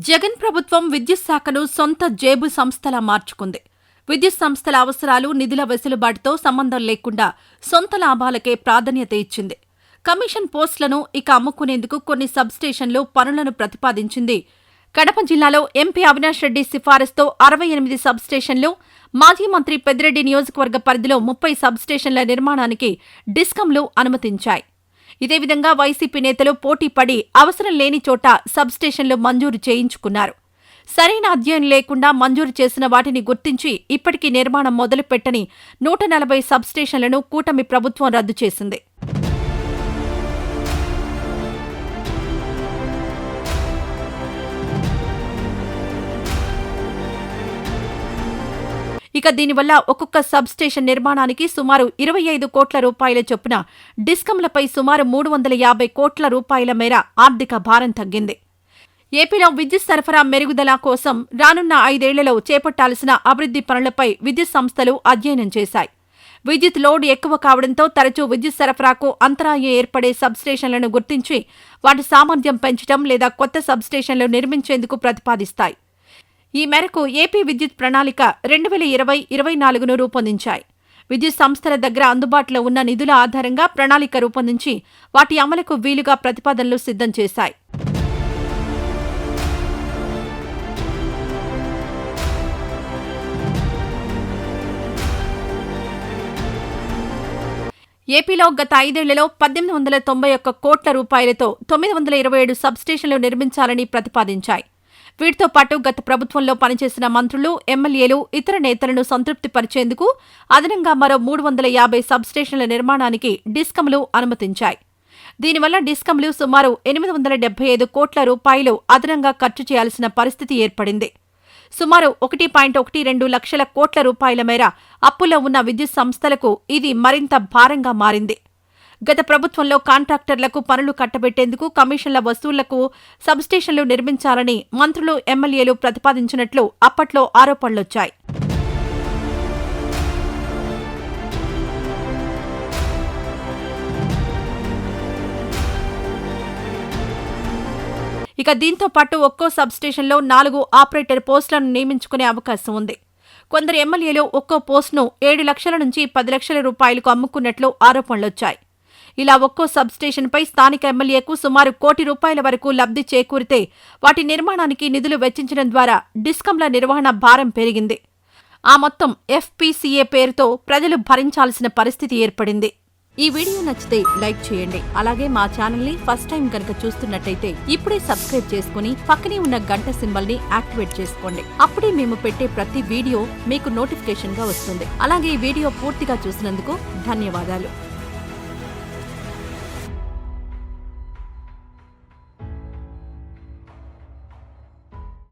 జగన్ ప్రభుత్వం విద్యుత్ శాఖను సొంత జేబు సంస్థలా మార్చుకుంది. విద్యుత్ సంస్థల అవసరాలు, నిధుల వెసులుబాటుతో సంబంధం లేకుండా సొంత లాభాలకే ప్రాధాన్యత ఇచ్చింది. కమిషన్ పోస్టులను ఇక అమ్ముకునేందుకు కొన్ని సబ్స్టేషన్లు పనులను ప్రతిపాదించింది. కడప జిల్లాలో ఎంపీ అవినాష్ రెడ్డి సిఫారసుతో 68 సబ్స్టేషన్లు, మాజీ మంత్రి పెద్దిరెడ్డి నియోజకవర్గ పరిధిలో 30 సబ్స్టేషన్ల నిర్మాణానికి డిస్కంలు అనుమతించాయి. ఇదే విధంగా వైసీపీ నేతలు పోటీపడి అవసరం లేని చోట సబ్స్టేషన్లు మంజూరు చేయించుకున్నారు. సరైన అధ్యయనం లేకుండా మంజూరు చేసిన వాటిని గుర్తించి ఇప్పటికీ నిర్మాణం మొదలుపెట్టని 140 సబ్స్టేషన్లను కూటమి ప్రభుత్వం రద్దు చేసింది. ఇక దీనివల్ల ఒక్కొక్క సబ్స్టేషన్ నిర్మాణానికి సుమారు 25 కోట్ల రూపాయల చొప్పున డిస్కంలపై సుమారు 350 కోట్ల రూపాయల మేర ఆర్థిక భారం తగ్గింది. ఏపీలో విద్యుత్ సరఫరా మెరుగుదల కోసం రానున్న 5 ఏళ్లలో చేపట్టాల్సిన అభివృద్ధి పనులపై విద్యుత్ సంస్థలు అధ్యయనం చేశాయి. విద్యుత్ లోడ్ ఎక్కువ కావడంతో తరచూ విద్యుత్ సరఫరాకు అంతరాయం ఏర్పడే సబ్స్టేషన్లను గుర్తించి వాటి సామర్థ్యం పెంచడం లేదా కొత్త సబ్స్టేషన్లు నిర్మించేందుకు ప్రతిపాదిస్తాయి. ఈ మేరకు ఏపీ విద్యుత్ ప్రణాళిక 2020-24ను రూపొందించాయి. విద్యుత్ సంస్థల దగ్గర అందుబాటులో ఉన్న నిధుల ఆధారంగా ప్రణాళిక రూపొందించి వాటి అమలుకు వీలుగా ప్రతిపాదనలు సిద్ధం చేశాయి. ఏపీలో గత 5 ఏళ్లలో 1891 కోట్ల రూపాయలతో 927 సబ్స్టేషన్లు నిర్మించాలని ప్రతిపాదించాయి. వీటితో పాటు గత ప్రభుత్వంలో పనిచేసిన మంత్రులు, ఎమ్మెల్యేలు, ఇతర నేతలను సంతృప్తిపరిచేందుకు అదనంగా మరో 350 సబ్స్టేషన్ల నిర్మాణానికి డిస్కంలు అనుమతించాయి. దీనివల్ల డిస్కంలు సుమారు 875 కోట్ల రూపాయలు అదనంగా ఖర్చు చేయాల్సిన పరిస్థితి ఏర్పడింది. సుమారు 1.12 లక్షల కోట్ల రూపాయల మేర అప్పులో ఉన్న విద్యుత్ సంస్థలకు ఇది మరింత భారంగా మారింది. గత ప్రభుత్వంలో కాంట్రాక్టర్లకు పనులు కట్టబెట్టేందుకు కమిషన్ల వసూళ్లకు సబ్స్టేషన్లు నిర్మించాలని మంత్రులు, ఎమ్మెల్యేలు ప్రతిపాదించినట్లు అప్పట్లో ఆరోపణలొచ్చాయి. ఇక దీంతో పాటు ఒక్కో సబ్స్టేషన్లో 4 ఆపరేటర్ పోస్టులను నియమించుకునే అవకాశం ఉంది. కొందరు ఎమ్మెల్యేలు ఒక్కో పోస్టును 7 లక్షల నుంచి 10 లక్షల రూపాయలకు అమ్ముకున్నట్లు ఆరోపణలొచ్చాయి. ఇలా ఒక్కో సబ్స్టేషన్పై స్థానిక ఎమ్మెల్యేకు సుమారు 1 కోటి రూపాయల వరకు లబ్ధి చేకూరితే వాటి నిర్మాణానికి నిధులు వెచ్చించడం ద్వారా డిస్కంల నిర్వహణ భారం పెరిగింది. ఆ మొత్తం ఎఫ్పీసీఏ పేరుతో ప్రజలు భరించాల్సిన పరిస్థితి ఏర్పడింది. ఈ వీడియో నచ్చితే లైక్ చేయండి. అలాగే మా ఛానల్ని ఫస్ట్ టైం కనుక చూస్తున్నట్టయితే ఇప్పుడే సబ్స్క్రైబ్ చేసుకుని పక్కనే ఉన్న గంట సింబల్ ని యాక్టివేట్ చేసుకోండి. అప్పుడే మేము పెట్టే ప్రతి వీడియో మీకు నోటిఫికేషన్ గా వస్తుంది. అలాగే ఈ వీడియో పూర్తిగా చూసినందుకు ధన్యవాదాలు.